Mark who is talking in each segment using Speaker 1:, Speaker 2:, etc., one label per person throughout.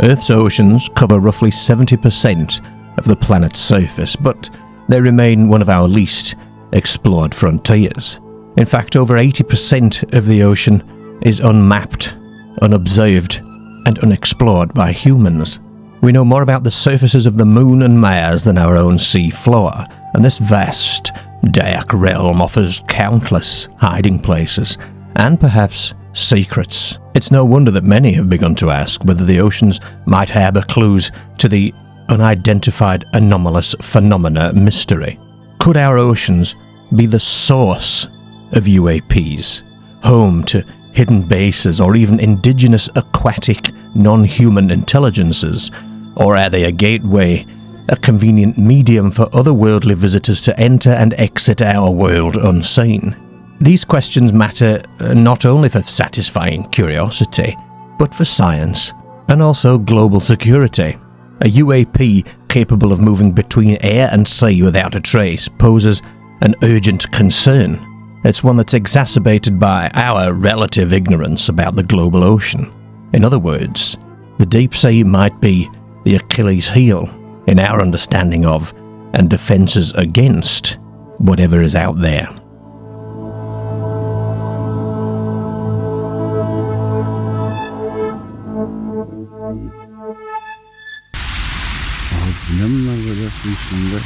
Speaker 1: Earth's oceans cover roughly 70% of the planet's surface, but they remain one of our least explored frontiers. In fact, over 80% of the ocean is unmapped, unobserved, and unexplored by humans. We know more about the surfaces of the Moon and Mars than our own sea floor, and this vast, dark realm offers countless hiding places, and perhaps secrets. It's no wonder that many have begun to ask whether the oceans might harbour clues to the unidentified anomalous phenomena mystery. Could our oceans be the source of UAPs, home to hidden bases or even indigenous aquatic non-human intelligences? Or are they a gateway, a convenient medium for otherworldly visitors to enter and exit our world unseen? These questions matter not only for satisfying curiosity, but for science and also global security. A UAP capable of moving between air and sea without a trace poses an urgent concern. It's one that's exacerbated by our relative ignorance about the global ocean. In other words, the deep sea might be the Achilles heel in our understanding of and defences against whatever is out there.
Speaker 2: Ne bunlar böyle su içinde?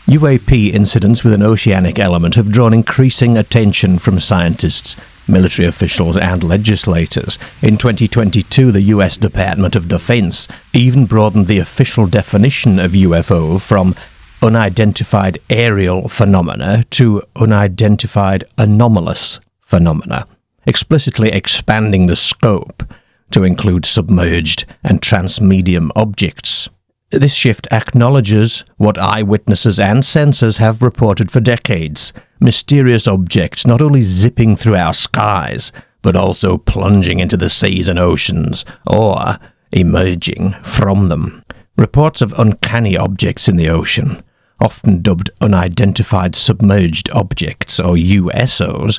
Speaker 1: UAP incidents with an oceanic element have drawn increasing attention from scientists, military officials and legislators. In 2022, the US Department of Defense even broadened the official definition of UFO from unidentified aerial phenomena to unidentified anomalous phenomena, explicitly expanding the scope to include submerged and transmedium objects. This shift acknowledges what eyewitnesses and sensors have reported for decades: mysterious objects not only zipping through our skies, but also plunging into the seas and oceans, or emerging from them. Reports of uncanny objects in the ocean, often dubbed Unidentified Submerged Objects, or USOs,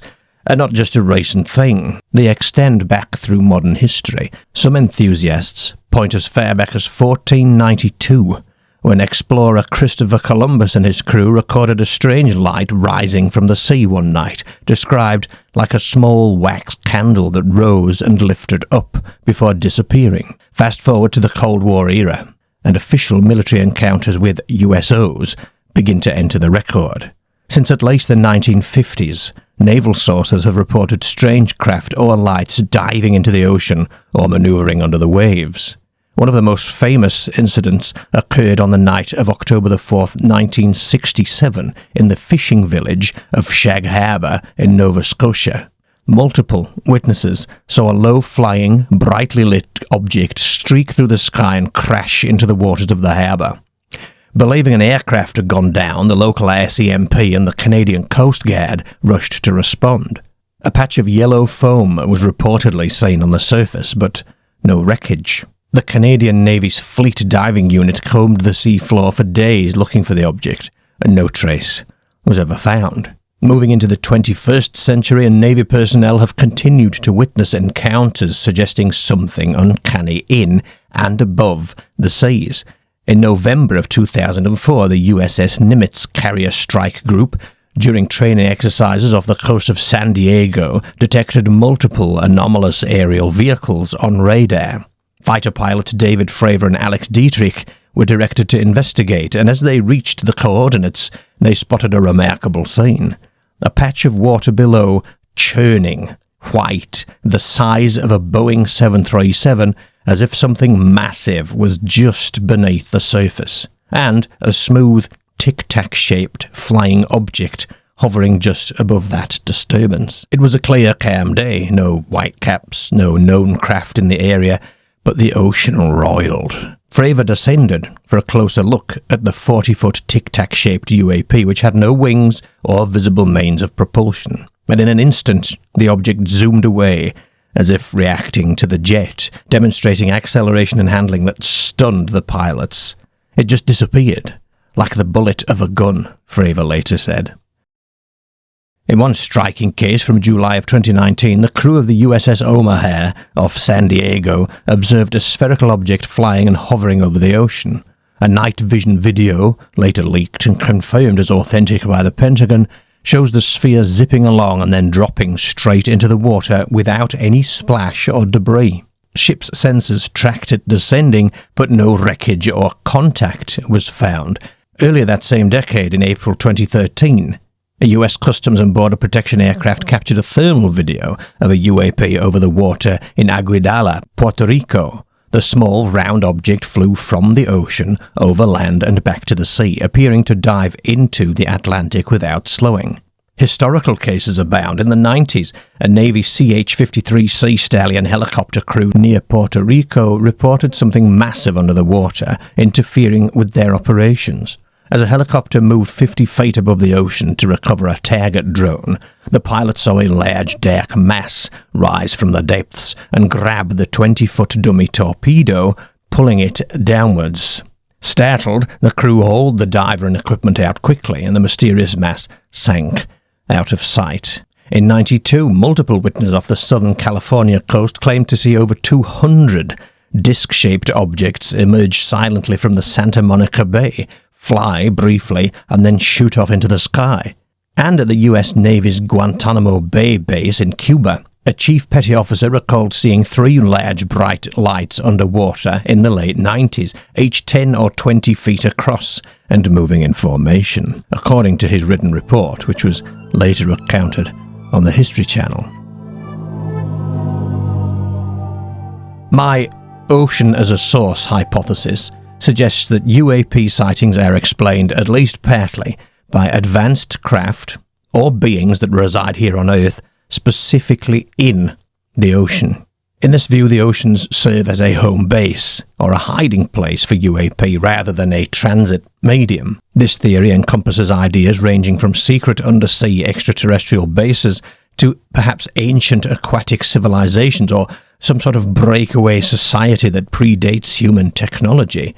Speaker 1: are not just a recent thing. They extend back through modern history. Some enthusiasts point as far back as 1492, when explorer Christopher Columbus and his crew recorded a strange light rising from the sea one night, described like a small wax candle that rose and lifted up before disappearing. Fast forward to the Cold War era, and official military encounters with USOs begin to enter the record. Since at least the 1950s, naval sources have reported strange craft or lights diving into the ocean or manoeuvring under the waves. One of the most famous incidents occurred on the night of October the 4th, 1967, in the fishing village of Shag Harbour in Nova Scotia. Multiple witnesses saw a low-flying, brightly lit object streak through the sky and crash into the waters of the harbour. Believing an aircraft had gone down, the local RCMP and the Canadian Coast Guard rushed to respond. A patch of yellow foam was reportedly seen on the surface, but no wreckage. The Canadian Navy's Fleet Diving Unit combed the seafloor for days looking for the object, and no trace was ever found. Moving into the 21st century, and Navy personnel have continued to witness encounters suggesting something uncanny in and above the seas. In November of 2004, the USS Nimitz Carrier Strike Group, during training exercises off the coast of San Diego, detected multiple anomalous aerial vehicles on radar. Fighter pilots David Fravor and Alex Dietrich were directed to investigate, and as they reached the coordinates, they spotted a remarkable scene. A patch of water below, churning, white, the size of a Boeing 737, as if something massive was just beneath the surface, and a smooth, Tic Tac shaped flying object hovering just above that disturbance. It was a clear, calm day, no whitecaps, no known craft in the area, but the ocean roiled. Fravor descended for a closer look at the 40-foot Tic Tac shaped UAP, which had no wings or visible means of propulsion. And in an instant, the object zoomed away, as if reacting to the jet, demonstrating acceleration and handling that stunned the pilots. It just disappeared, like the bullet of a gun, Fravor later said. In one striking case from July of 2019, the crew of the USS Omaha off San Diego observed a spherical object flying and hovering over the ocean. A night vision video, later leaked and confirmed as authentic by the Pentagon, shows the sphere zipping along and then dropping straight into the water without any splash or debris. Ship's sensors tracked it descending, but no wreckage or contact was found. Earlier that same decade, in April 2013, a U.S. Customs and Border Protection aircraft captured a thermal video of a UAP over the water in Aguadilla, Puerto Rico. The small, round object flew from the ocean, over land and back to the sea, appearing to dive into the Atlantic without slowing. Historical cases abound. In the 90s, a Navy CH-53 Sea Stallion helicopter crew near Puerto Rico reported something massive under the water, interfering with their operations. As a helicopter moved 50 feet above the ocean to recover a target drone, the pilot saw a large dark mass rise from the depths and grab the 20-foot dummy torpedo, pulling it downwards. Startled, the crew hauled the diver and equipment out quickly, and the mysterious mass sank out of sight. In 92, multiple witnesses off the Southern California coast claimed to see over 200 disc-shaped objects emerge silently from the Santa Monica Bay, fly briefly, and then shoot off into the sky. And at the U.S. Navy's Guantanamo Bay base in Cuba, a chief petty officer recalled seeing 3 large bright lights underwater in the late 90s, each 10 or 20 feet across, and moving in formation, according to his written report, which was later recounted on the History Channel. My ocean as a source hypothesis suggests that UAP sightings are explained, at least partly, by advanced craft or beings that reside here on Earth, specifically in the ocean. In this view, the oceans serve as a home base or a hiding place for UAP rather than a transit medium. This theory encompasses ideas ranging from secret undersea extraterrestrial bases to perhaps ancient aquatic civilizations or some sort of breakaway society that predates human technology,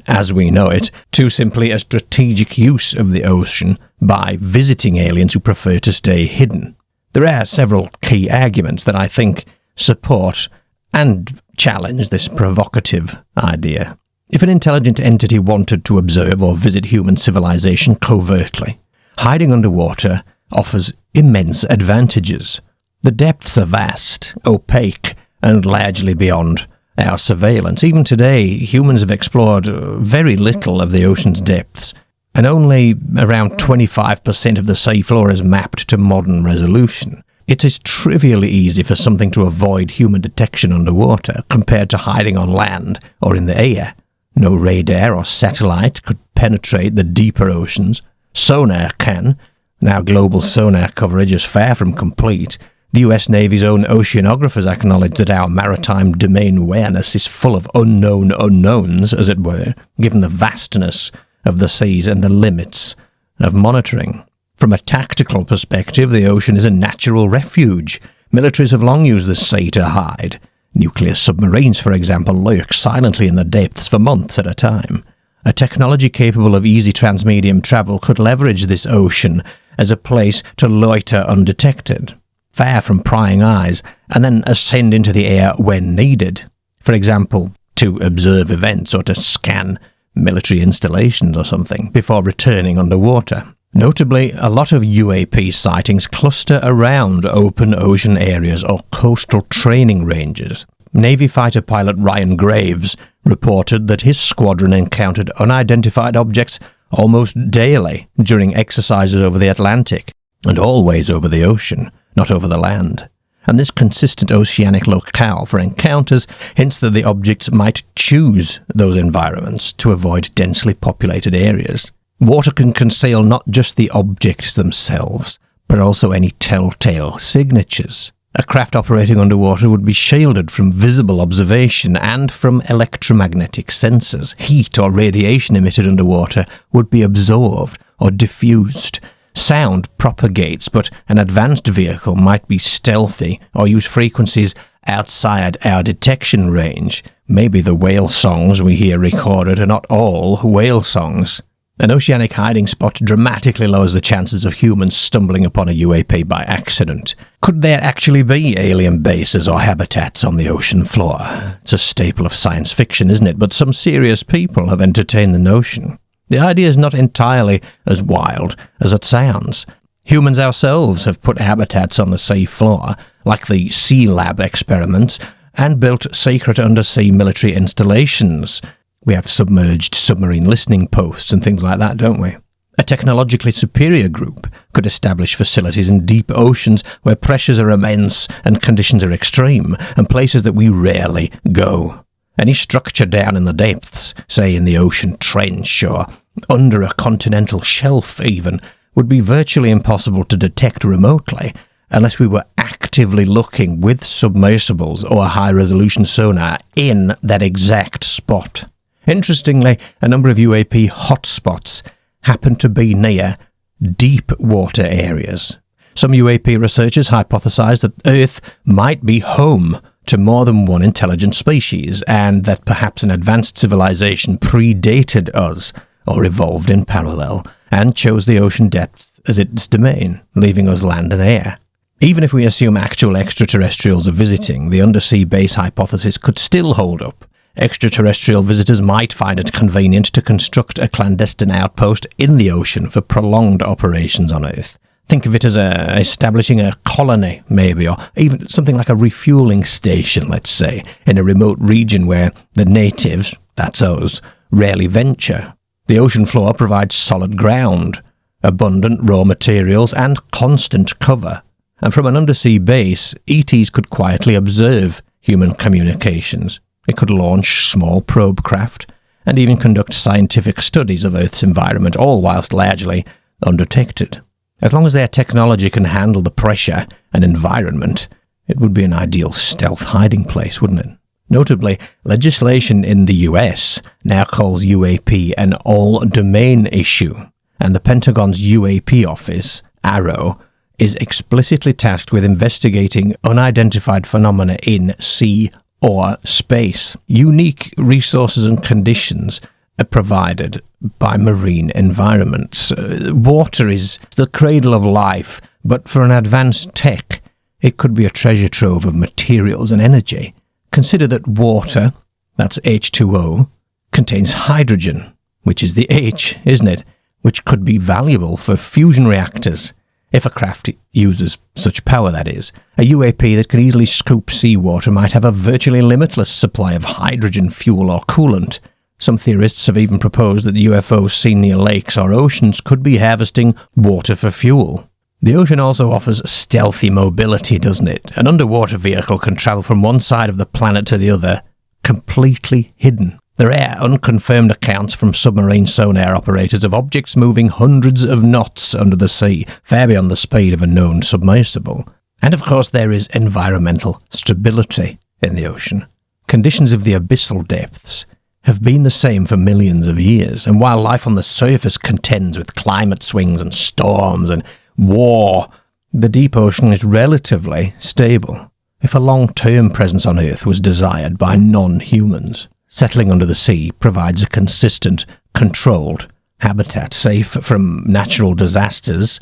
Speaker 1: as we know it, to simply a strategic use of the ocean by visiting aliens who prefer to stay hidden. There are several key arguments that I think support and challenge this provocative idea. If an intelligent entity wanted to observe or visit human civilization covertly, hiding underwater offers immense advantages. The depths are vast, opaque, and largely beyond our surveillance. Even today, humans have explored very little of the ocean's depths, and only around 25% of the seafloor is mapped to modern resolution. It is trivially easy for something to avoid human detection underwater compared to hiding on land or in the air. No radar or satellite could penetrate the deeper oceans. Sonar can. Now global sonar coverage is far from complete. The US Navy's own oceanographers acknowledge that our maritime domain awareness is full of unknown unknowns, as it were, given the vastness of the seas and the limits of monitoring. From a tactical perspective, the ocean is a natural refuge. Militaries have long used the sea to hide. Nuclear submarines, for example, lurk silently in the depths for months at a time. A technology capable of easy transmedium travel could leverage this ocean as a place to loiter undetected, far from prying eyes, and then ascend into the air when needed. For example, to observe events or to scan military installations or something before returning underwater. Notably, a lot of UAP sightings cluster around open ocean areas or coastal training ranges. Navy fighter pilot Ryan Graves reported that his squadron encountered unidentified objects almost daily during exercises over the Atlantic, and always over the ocean, not over the land. And this consistent oceanic locale for encounters hints that the objects might choose those environments to avoid densely populated areas. Water can conceal not just the objects themselves, but also any telltale signatures. A craft operating underwater would be shielded from visible observation and from electromagnetic sensors. Heat or radiation emitted underwater would be absorbed or diffused. Sound propagates, but an advanced vehicle might be stealthy or use frequencies outside our detection range. Maybe the whale songs we hear recorded are not all whale songs. An oceanic hiding spot dramatically lowers the chances of humans stumbling upon a UAP by accident. Could there actually be alien bases or habitats on the ocean floor? It's a staple of science fiction, isn't it? But some serious people have entertained the notion. The idea is not entirely as wild as it sounds. Humans ourselves have put habitats on the sea floor, like the Sea Lab experiments, and built secret undersea military installations. We have submerged submarine listening posts and things like that, don't we? A technologically superior group could establish facilities in deep oceans where pressures are immense and conditions are extreme, and places that we rarely go. Any structure down in the depths, say in the ocean trench or under a continental shelf even, would be virtually impossible to detect remotely unless we were actively looking with submersibles or high-resolution sonar in that exact spot. Interestingly, a number of UAP hotspots happen to be near deep water areas. Some UAP researchers hypothesize that Earth might be home to more than one intelligent species, and that perhaps an advanced civilization predated us, or evolved in parallel, and chose the ocean depths as its domain, leaving us land and air. Even if we assume actual extraterrestrials are visiting, the undersea base hypothesis could still hold up. Extraterrestrial visitors might find it convenient to construct a clandestine outpost in the ocean for prolonged operations on Earth. Think of it as establishing a colony, maybe, or even something like a refueling station, let's say, in a remote region where the natives, that's us, rarely venture. The ocean floor provides solid ground, abundant raw materials, and constant cover. And from an undersea base, ETs could quietly observe human communications. It could launch small probe craft and even conduct scientific studies of Earth's environment, all whilst largely undetected. As long as their technology can handle the pressure and environment, it would be an ideal stealth hiding place, wouldn't it? Notably, legislation in the US now calls UAP an all-domain issue, and the Pentagon's UAP office, ARROW, is explicitly tasked with investigating unidentified phenomena in sea or space. Unique resources and conditions are provided by marine environments. Water is the cradle of life, but for an advanced tech, it could be a treasure trove of materials and energy. Consider that water, that's H2O, contains hydrogen, which is the H, isn't it? Which could be valuable for fusion reactors. If a craft uses such power, that is. A UAP that can easily scoop seawater might have a virtually limitless supply of hydrogen fuel or coolant. Some theorists have even proposed that UFOs seen near lakes or oceans could be harvesting water for fuel. The ocean also offers stealthy mobility, doesn't it? An underwater vehicle can travel from one side of the planet to the other, completely hidden. There are unconfirmed accounts from submarine sonar operators of objects moving hundreds of knots under the sea, far beyond the speed of a known submersible. And of course there is environmental stability in the ocean. Conditions of the abyssal depths have been the same for millions of years, and while life on the surface contends with climate swings and storms and war, the deep ocean is relatively stable. If a long-term presence on Earth was desired by non-humans, settling under the sea provides a consistent, controlled habitat, safe from natural disasters,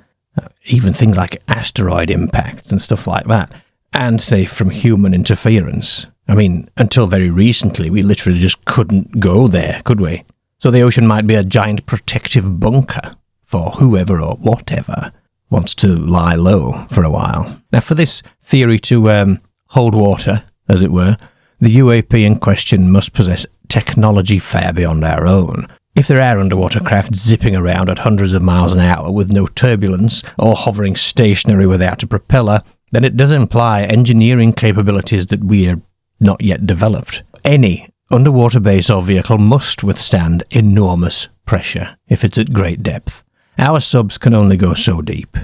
Speaker 1: even things like asteroid impacts and stuff like that, and safe from human interference. I mean, until very recently, we literally just couldn't go there, could we? So the ocean might be a giant protective bunker for whoever or whatever wants to lie low for a while. Now, for this theory to hold water, as it were, the UAP in question must possess technology far beyond our own. If there are underwater craft zipping around at hundreds of miles an hour with no turbulence or hovering stationary without a propeller, then it does imply engineering capabilities that we are not yet developed. Any underwater base or vehicle must withstand enormous pressure if it's at great depth. Our subs can only go so deep.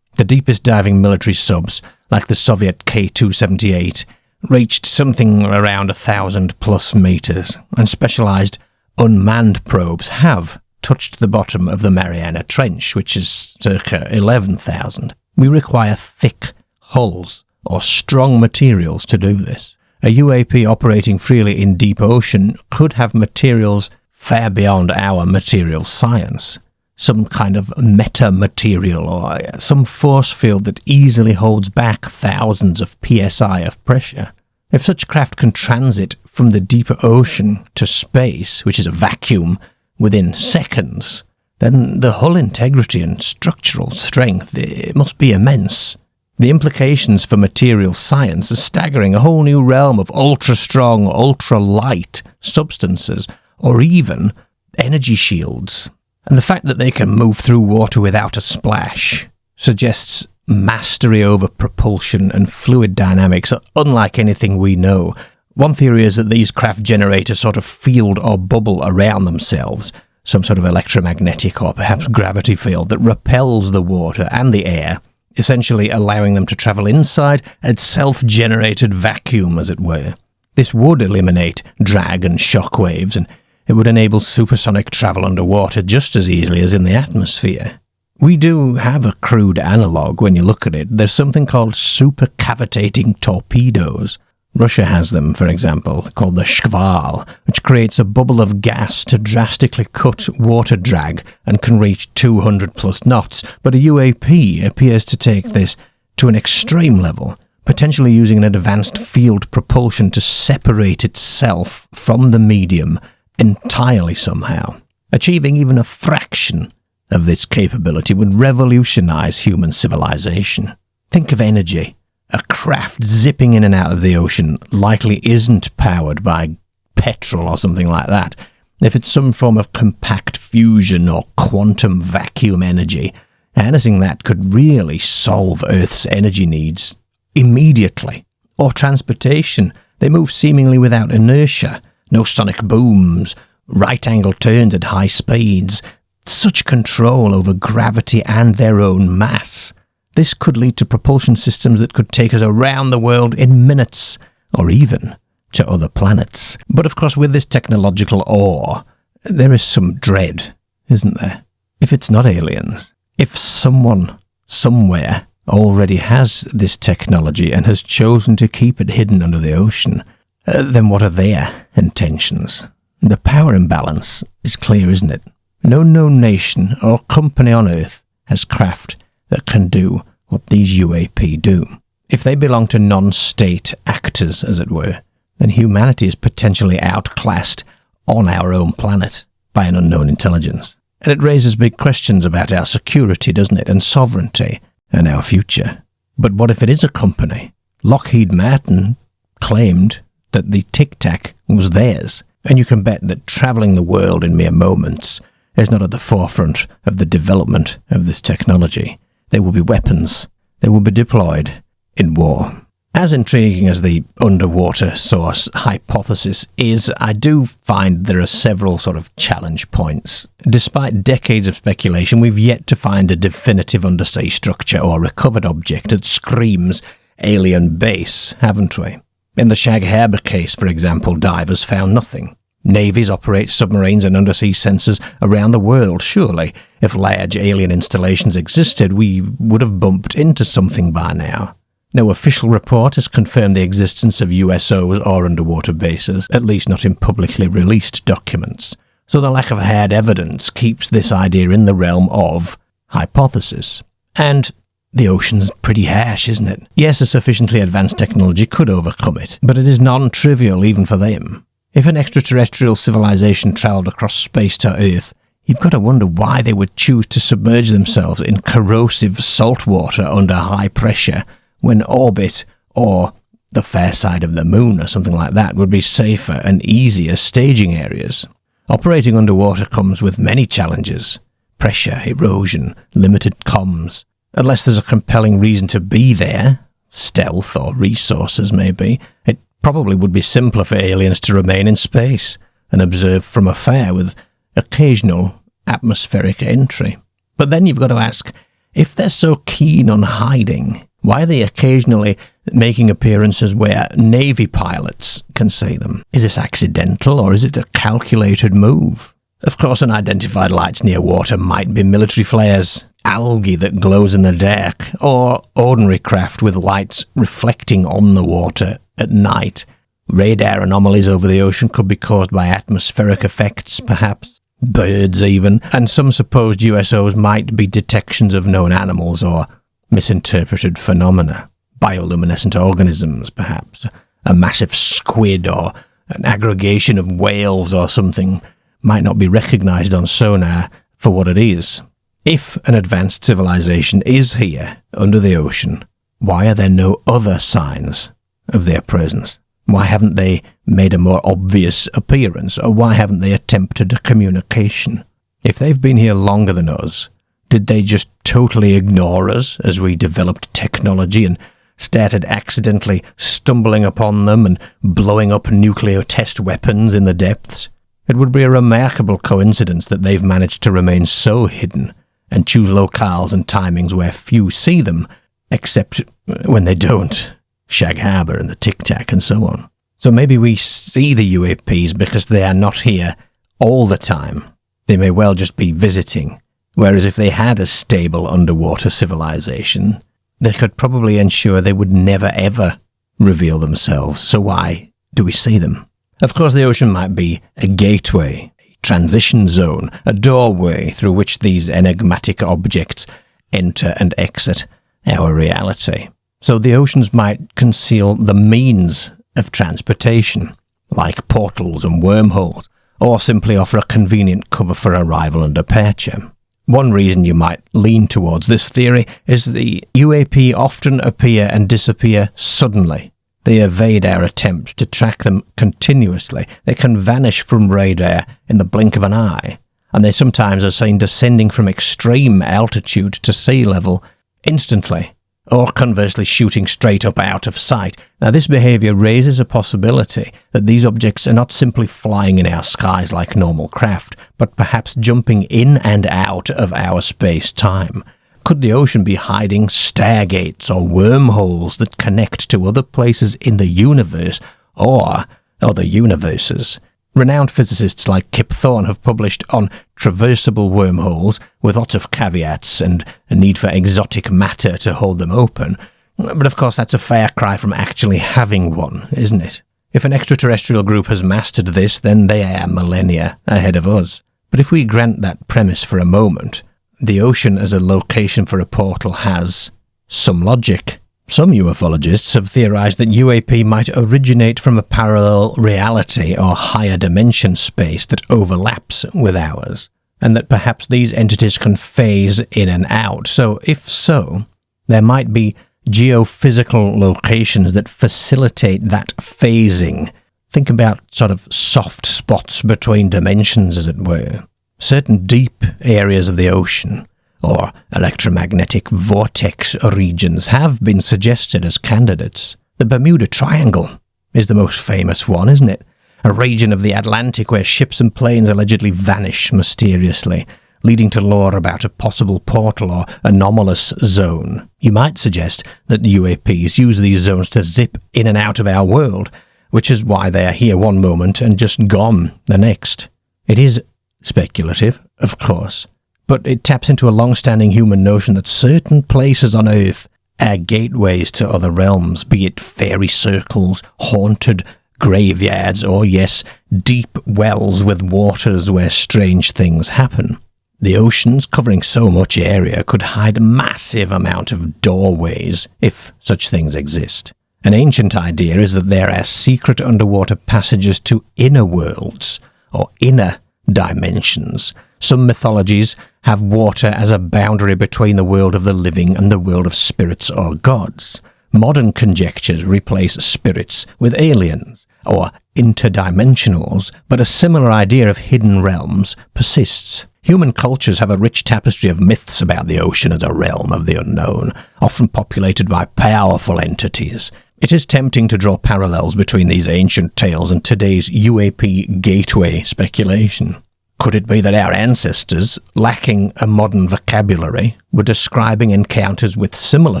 Speaker 1: The deepest diving military subs, like the Soviet K-278, reached something around 1,000+ meters, and specialized unmanned probes have touched the bottom of the Mariana Trench, which is circa 11,000. We require thick hulls or strong materials to do this. A UAP operating freely in deep ocean could have materials far beyond our material science. some kind of metamaterial or some force field that easily holds back thousands of psi of pressure. If such craft can transit from the deeper ocean to space, which is a vacuum, within seconds, then the hull integrity and structural strength, it must be immense. The implications for material science are staggering. A whole new realm of ultra-strong, ultra-light substances, or even energy shields. And the fact that they can move through water without a splash suggests mastery over propulsion and fluid dynamics unlike anything we know. One theory is that these craft generate a sort of field or bubble around themselves, some sort of electromagnetic or perhaps gravity field that repels the water and the air, essentially allowing them to travel inside a self-generated vacuum, as it were. This would eliminate drag and shock waves, and it would enable supersonic travel underwater just as easily as in the atmosphere. We do have a crude analogue when you look at it. There's something called supercavitating torpedoes. Russia has them, for example, called the Shkval, which creates a bubble of gas to drastically cut water drag and can reach 200 plus knots. But a UAP appears to take this to an extreme level, potentially using an advanced field propulsion to separate itself from the medium entirely somehow. Achieving even a fraction of this capability would revolutionize human civilization. Think of energy. A craft zipping in and out of the ocean likely isn't powered by petrol or something like that. If it's some form of compact fusion or quantum vacuum energy, harnessing that could really solve Earth's energy needs immediately. Or transportation. They move seemingly without inertia. No sonic booms, right-angle turns at high speeds. Such control over gravity and their own mass. This could lead to propulsion systems that could take us around the world in minutes, or even to other planets. But of course, with this technological awe, there is some dread, isn't there? If it's not aliens, if someone, somewhere, already has this technology and has chosen to keep it hidden under the ocean, then what are their intentions? The power imbalance is clear, isn't it? No known nation or company on Earth has craft that can do what these UAP do. If they belong to non-state actors, as it were, then humanity is potentially outclassed on our own planet by an unknown intelligence. And it raises big questions about our security, doesn't it, and sovereignty, and our future. But what if it is a company? Lockheed Martin claimed that the Tic Tac was theirs, and you can bet that travelling the world in mere moments is not at the forefront of the development of this technology. There will be weapons. They will be deployed in war. As intriguing as the underwater source hypothesis is, I do find there are several sort of challenge points. Despite decades of speculation, we've yet to find a definitive undersea structure or recovered object that screams alien base, haven't we? In the Shag Harbour case, for example, divers found nothing. Navies operate submarines and undersea sensors around the world. Surely, if large alien installations existed, we would have bumped into something by now. No official report has confirmed the existence of USOs or underwater bases, at least not in publicly released documents. So the lack of hard evidence keeps this idea in the realm of hypothesis. And the ocean's pretty harsh, isn't it? Yes, a sufficiently advanced technology could overcome it, but it is non-trivial even for them. If an extraterrestrial civilization travelled across space to Earth, you've got to wonder why they would choose to submerge themselves in corrosive salt water under high pressure when orbit or the fair side of the moon or something like that would be safer and easier staging areas. Operating underwater comes with many challenges. Pressure, erosion, limited comms. Unless there's a compelling reason to be there, stealth or resources maybe, it probably would be simpler for aliens to remain in space and observe from afar with occasional atmospheric entry. But then you've got to ask, if they're so keen on hiding, why are they occasionally making appearances where Navy pilots can see them? Is this accidental or is it a calculated move? Of course, unidentified lights near water might be military flares, algae that glows in the dark, or ordinary craft with lights reflecting on the water at night. Radar anomalies over the ocean could be caused by atmospheric effects, perhaps. birds even, and some supposed USOs might be detections of known animals or misinterpreted phenomena. Bioluminescent organisms, perhaps. A massive squid or an aggregation of whales or something might not be recognized on sonar for what it is. If an advanced civilization is here, under the ocean, why are there no other signs of their presence? Why haven't they made a more obvious appearance, or why haven't they attempted a communication? If they've been here longer than us, did they just totally ignore us as we developed technology and started accidentally stumbling upon them and blowing up nuclear test weapons in the depths? It would be a remarkable coincidence that they've managed to remain so hidden and choose locales and timings where few see them, except when they don't. Shag Harbour and the Tic Tac and so on. So maybe we see the UAPs because they are not here all the time. They may well just be visiting. Whereas if they had a stable underwater civilization, they could probably ensure they would never ever reveal themselves. So why do we see them? Of course, the ocean might be a gateway, a transition zone, a doorway through which these enigmatic objects enter and exit our reality. So the oceans might conceal the means of transportation, like portals and wormholes, or simply offer a convenient cover for arrival and departure. One reason you might lean towards this theory is the UAP often appear and disappear suddenly. They evade our attempt to track them continuously. They can vanish from radar in the blink of an eye, and they sometimes are seen descending from extreme altitude to sea level instantly, or conversely shooting straight up out of sight. Now this behaviour raises a possibility that these objects are not simply flying in our skies like normal craft, but perhaps jumping in and out of our space-time. Could the ocean be hiding stargates or wormholes that connect to other places in the universe or other universes? Renowned physicists like Kip Thorne have published on traversable wormholes with lots of caveats and a need for exotic matter to hold them open. But of course that's a far cry from actually having one, isn't it? If an extraterrestrial group has mastered this, then they are millennia ahead of us. But if we grant that premise for a moment, the ocean as a location for a portal has some logic. Some ufologists have theorized that UAP might originate from a parallel reality or higher dimension space that overlaps with ours, and that perhaps these entities can phase in and out. So, if so, there might be geophysical locations that facilitate that phasing. Think about sort of soft spots between dimensions, as it were. Certain deep areas of the ocean or electromagnetic vortex regions have been suggested as candidates. The Bermuda Triangle is the most famous one, isn't it? A region of the Atlantic where ships and planes allegedly vanish mysteriously, leading to lore about a possible portal or anomalous zone. You might suggest that the UAPs use these zones to zip in and out of our world, which is why they are here one moment and just gone the next. It is speculative, of course, but it taps into a long-standing human notion that certain places on Earth are gateways to other realms, be it fairy circles, haunted graveyards, or, yes, deep wells with waters where strange things happen. The oceans, covering so much area, could hide a massive amount of doorways, if such things exist. An ancient idea is that there are secret underwater passages to inner worlds, or inner dimensions. Some mythologies have water as a boundary between the world of the living and the world of spirits or gods. Modern conjectures replace spirits with aliens, or interdimensionals, but a similar idea of hidden realms persists. Human cultures have a rich tapestry of myths about the ocean as a realm of the unknown, often populated by powerful entities. It is tempting to draw parallels between these ancient tales and today's UAP gateway speculation. Could it be that our ancestors, lacking a modern vocabulary, were describing encounters with similar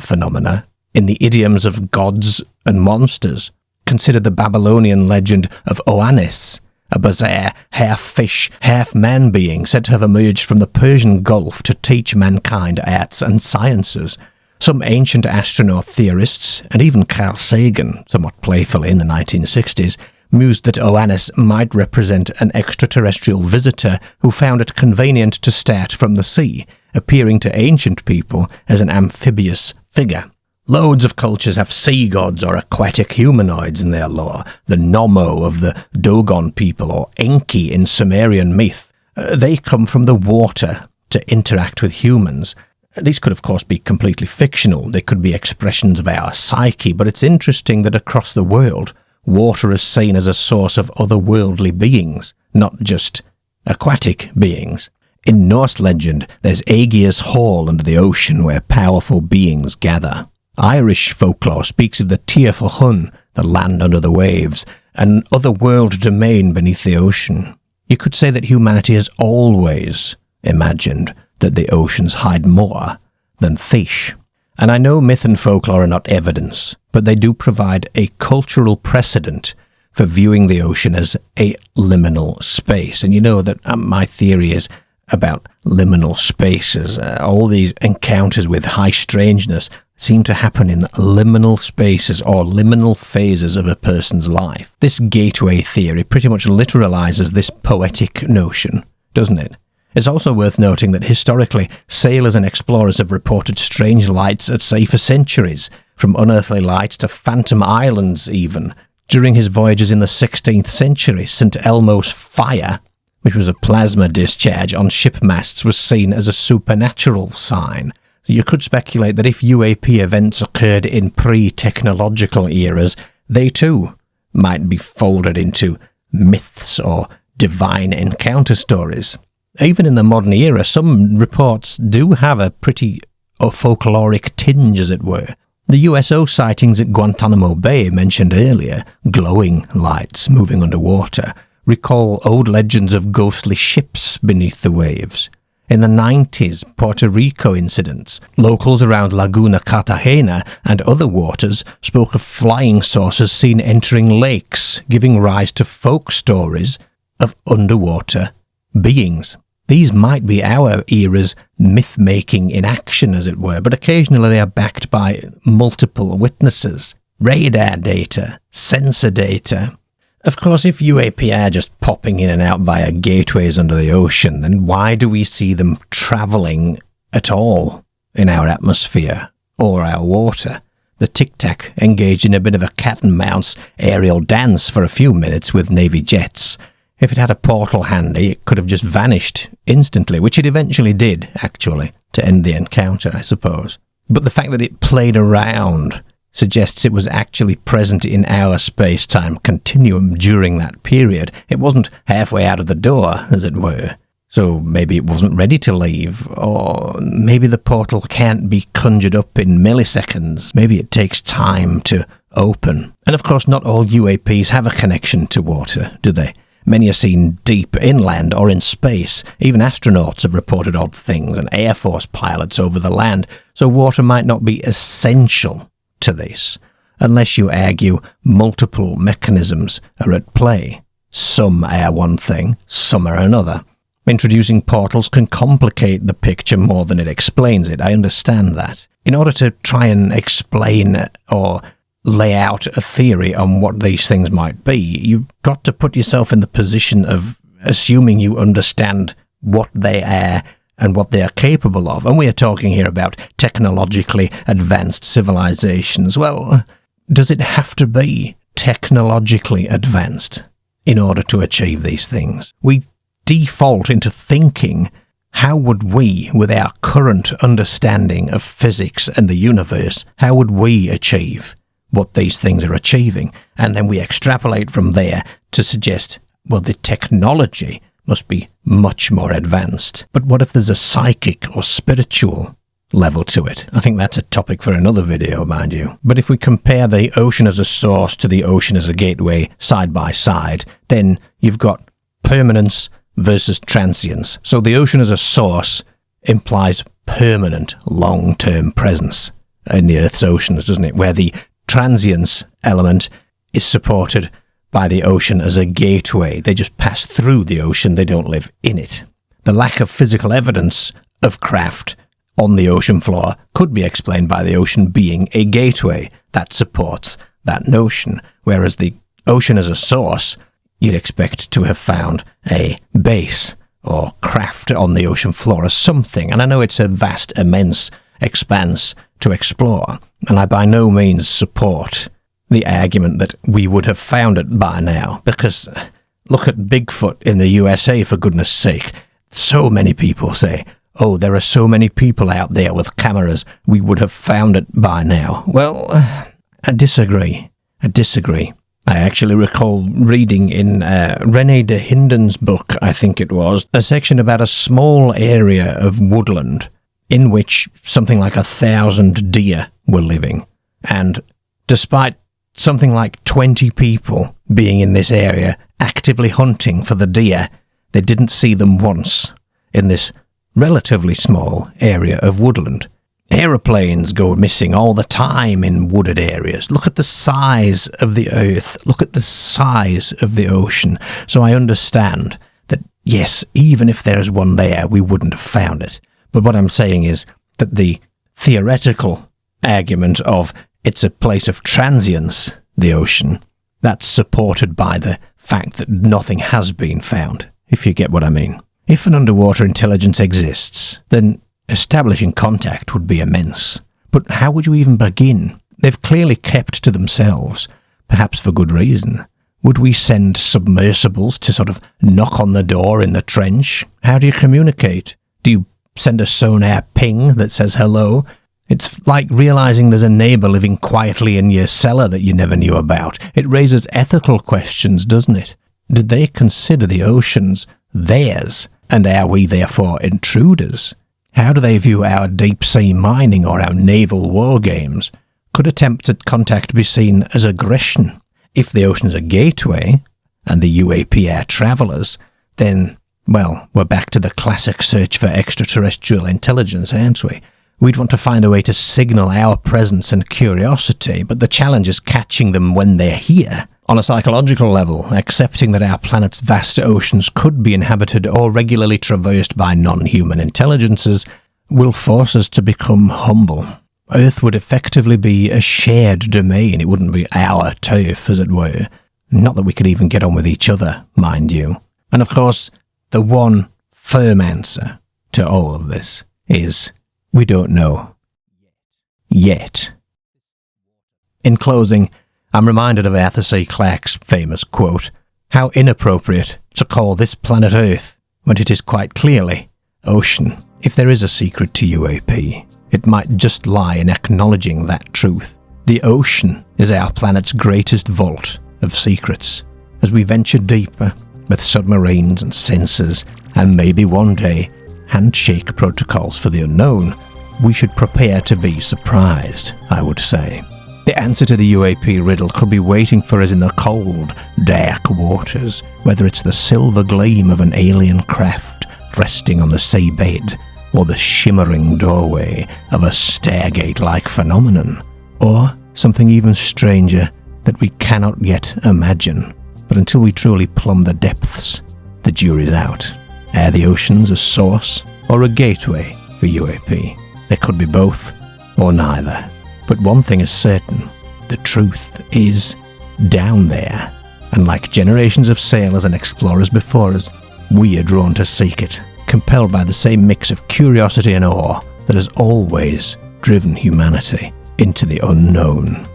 Speaker 1: phenomena in the idioms of gods and monsters? Consider the Babylonian legend of Oannes, a bizarre half-fish, half-man being said to have emerged from the Persian Gulf to teach mankind arts and sciences. Some ancient astronaut theorists, and even Carl Sagan, somewhat playfully in the 1960s, mused that Oannes might represent an extraterrestrial visitor who found it convenient to start from the sea, appearing to ancient people as an amphibious figure. Loads of cultures have sea gods or aquatic humanoids in their lore, the Nomo of the Dogon people or Enki in Sumerian myth. They come from the water to interact with humans. These could, of course, be completely fictional. They could be expressions of our psyche, but it's interesting that across the world, water is seen as a source of otherworldly beings, not just aquatic beings. In Norse legend, there's Aegir's Hall under the ocean where powerful beings gather. Irish folklore speaks of the Tír Hun, the land under the waves, an otherworld domain beneath the ocean. You could say that humanity has always imagined that the oceans hide more than fish. And I know myth and folklore are not evidence, but they do provide a cultural precedent for viewing the ocean as a liminal space. And you know that my theory is about liminal spaces. All these encounters with high strangeness seem to happen in liminal spaces or liminal phases of a person's life. This gateway theory pretty much literalizes this poetic notion, doesn't it? It's also worth noting that historically, sailors and explorers have reported strange lights at sea for centuries, from unearthly lights to phantom islands even. During his voyages in the 16th century, St. Elmo's fire, which was a plasma discharge on ship masts, was seen as a supernatural sign. So you could speculate that if UAP events occurred in pre-technological eras, they too might be folded into myths or divine encounter stories. Even in the modern era, some reports do have a pretty folkloric tinge, as it were. The USO sightings at Guantanamo Bay mentioned earlier, glowing lights moving underwater, recall old legends of ghostly ships beneath the waves. In the 90s, Puerto Rico incidents, locals around Laguna Cartagena and other waters spoke of flying saucers seen entering lakes, giving rise to folk stories of underwater beings. These might be our era's myth-making in action, as it were, but occasionally they are backed by multiple witnesses, radar data, sensor data. Of course, if UAP are just popping in and out via gateways under the ocean, then why do we see them travelling at all in our atmosphere or our water? The Tic Tac engaged in a bit of a cat-and-mouse aerial dance for a few minutes with Navy jets. If it had a portal handy, it could have just vanished instantly, which it eventually did, actually, to end the encounter, I suppose. But the fact that it played around suggests it was actually present in our space-time continuum during that period. It wasn't halfway out of the door, as it were. So maybe it wasn't ready to leave, or maybe the portal can't be conjured up in milliseconds. Maybe it takes time to open. And of course, not all UAPs have a connection to water, do they? Many are seen deep inland or in space. Even astronauts have reported odd things, and Air Force pilots over the land, so water might not be essential to this, unless you argue multiple mechanisms are at play. Some are one thing, some are another. Introducing portals can complicate the picture more than it explains it, I understand that. In order to try and explain or lay out a theory on what these things might be, you've got to put yourself in the position of assuming you understand what they are and what they are capable of. And we are talking here about technologically advanced civilizations. Well, does it have to be technologically advanced in order to achieve these things? We default into thinking, how would we, with our current understanding of physics and the universe, how would we achieve what these things are achieving? And then we extrapolate from there to suggest, well, the technology must be much more advanced. But what if there's a psychic or spiritual level to it? I think that's a topic for another video, mind you. But if we compare the ocean as a source to the ocean as a gateway side by side, then you've got permanence versus transience. So the ocean as a source implies permanent, long-term presence in the Earth's oceans, doesn't it? Where the transience element is supported by the ocean as a gateway. They just pass through the ocean, they don't live in it. The lack of physical evidence of craft on the ocean floor could be explained by the ocean being a gateway that supports that notion, whereas the ocean as a source, you'd expect to have found a base or craft on the ocean floor or something. And I know it's a vast, immense expanse to explore, and I by no means support the argument that we would have found it by now, because look at Bigfoot in the USA, for goodness sake. So many people say, oh, there are so many people out there with cameras, we would have found it by now. Well, I disagree. I actually recall reading in René de Hinden's book, I think it was, a section about a small area of woodland in which something like 1,000 deer were living. And despite something like 20 people being in this area actively hunting for the deer, they didn't see them once in this relatively small area of woodland. Aeroplanes go missing all the time in wooded areas. Look at the size of the earth. Look at the size of the ocean. So I understand that, yes, even if there's one there, we wouldn't have found it. But what I'm saying is that the theoretical argument of it's a place of transience, the ocean, that's supported by the fact that nothing has been found, if you get what I mean. If an underwater intelligence exists, then establishing contact would be immense. But how would you even begin? They've clearly kept to themselves, perhaps for good reason. Would we send submersibles to sort of knock on the door in the trench? How do you communicate? Do you send a sonar ping that says hello? It's like realizing there's a neighbor living quietly in your cellar that you never knew about. It raises ethical questions, doesn't it? Did they consider the oceans theirs, and are we therefore intruders? How do they view our deep-sea mining or our naval war games? Could attempts at contact be seen as aggression? If the ocean's a gateway, and the UAP are travellers, then, well, we're back to the classic search for extraterrestrial intelligence, aren't we? We'd want to find a way to signal our presence and curiosity, but the challenge is catching them when they're here. On a psychological level, accepting that our planet's vast oceans could be inhabited or regularly traversed by non-human intelligences will force us to become humble. Earth would effectively be a shared domain. It wouldn't be our turf, as it were. Not that we could even get on with each other, mind you. And of course, the one firm answer to all of this is we don't know. Yet. In closing, I'm reminded of Arthur C. Clarke's famous quote, "How inappropriate to call this planet Earth when it is quite clearly ocean." If there is a secret to UAP, it might just lie in acknowledging that truth. The ocean is our planet's greatest vault of secrets. As we venture deeper with submarines and sensors, and maybe one day handshake protocols for the unknown, we should prepare to be surprised, I would say. The answer to the UAP riddle could be waiting for us in the cold, dark waters, whether it's the silver gleam of an alien craft resting on the seabed, or the shimmering doorway of a Stargate-like phenomenon, or something even stranger that we cannot yet imagine. But until we truly plumb the depths, the jury's out. Are the oceans a source or a gateway for UAP? There could be both, or neither. But one thing is certain, the truth is down there, and like generations of sailors and explorers before us, we are drawn to seek it, compelled by the same mix of curiosity and awe that has always driven humanity into the unknown.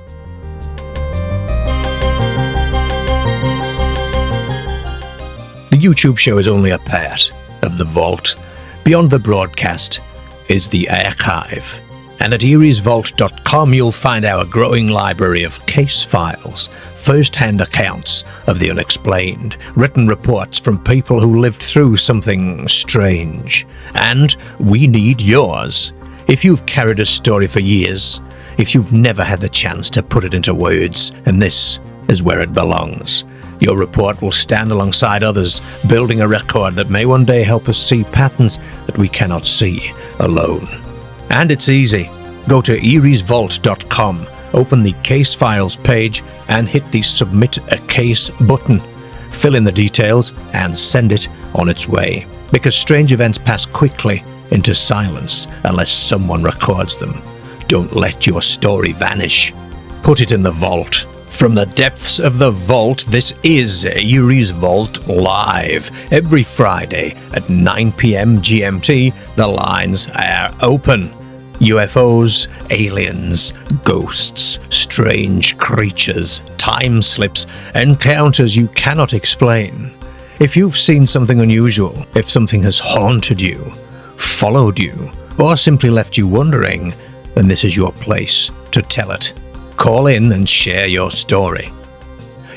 Speaker 1: The YouTube show is only a part of the vault. Beyond the broadcast is the archive. And at eeriesvault.com you'll find our growing library of case files, first-hand accounts of the unexplained, written reports from people who lived through something strange. And we need yours. If you've carried a story for years, if you've never had the chance to put it into words, and this is where it belongs. Your report will stand alongside others, building a record that may one day help us see patterns that we cannot see alone. And it's easy. Go to eeriesvault.com, open the Case Files page, and hit the Submit a Case button. Fill in the details and send it on its way. Because strange events pass quickly into silence unless someone records them. Don't let your story vanish. Put it in the vault From the depths of the vault, this is Eerie's Vault Live. Every Friday at 9 p.m. GMT, the lines are open. UFOs, aliens, ghosts, strange creatures, time slips, encounters you cannot explain. If you've seen something unusual, if something has haunted you, followed you, or simply left you wondering, then this is your place to tell it. Call in and share your story.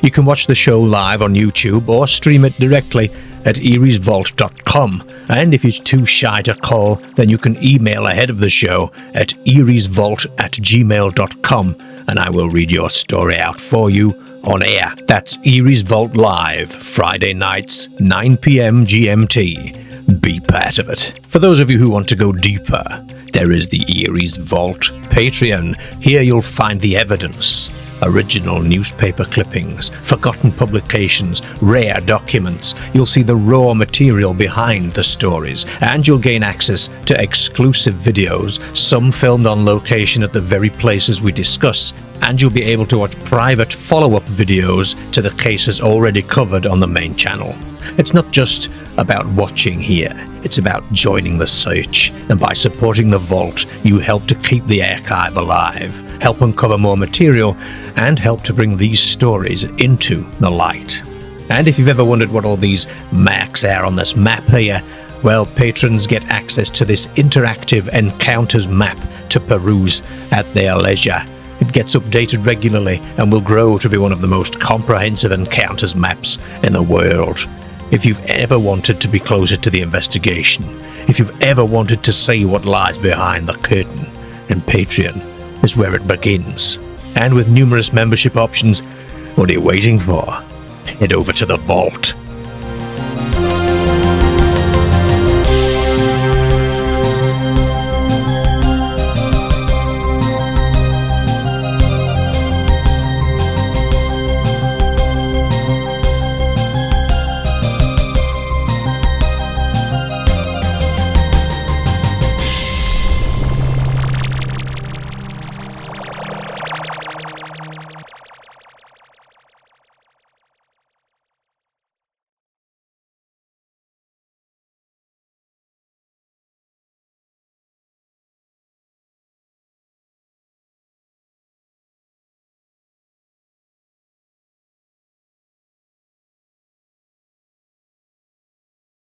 Speaker 1: You can watch the show live on YouTube or stream it directly at eeriesvault.com, and if you're too shy to call, then you can email ahead of the show at eeriesvault@gmail.com, and I will read your story out for you on air. That's Eerie's Vault Live, Friday nights, 9 p.m. GMT. Be part of it. For those of you who want to go deeper, there is the Eerie's Vault Patreon. Here you'll find the evidence. Original newspaper clippings, forgotten publications, rare documents. You'll see the raw material behind the stories, and you'll gain access to exclusive videos, some filmed on location at the very places we discuss, and you'll be able to watch private follow-up videos to the cases already covered on the main channel. It's not just about watching here, it's about joining the search, and by supporting the Vault, you help to keep the archive alive, help uncover more material, and help to bring these stories into the light. And if you've ever wondered what all these marks are on this map here, well, patrons get access to this interactive encounters map to peruse at their leisure. It gets updated regularly and will grow to be one of the most comprehensive encounters maps in the world. If you've ever wanted to be closer to the investigation, if you've ever wanted to see what lies behind the curtain, then Patreon is where it begins. And with numerous membership options, what are you waiting for? Head over to the Vault.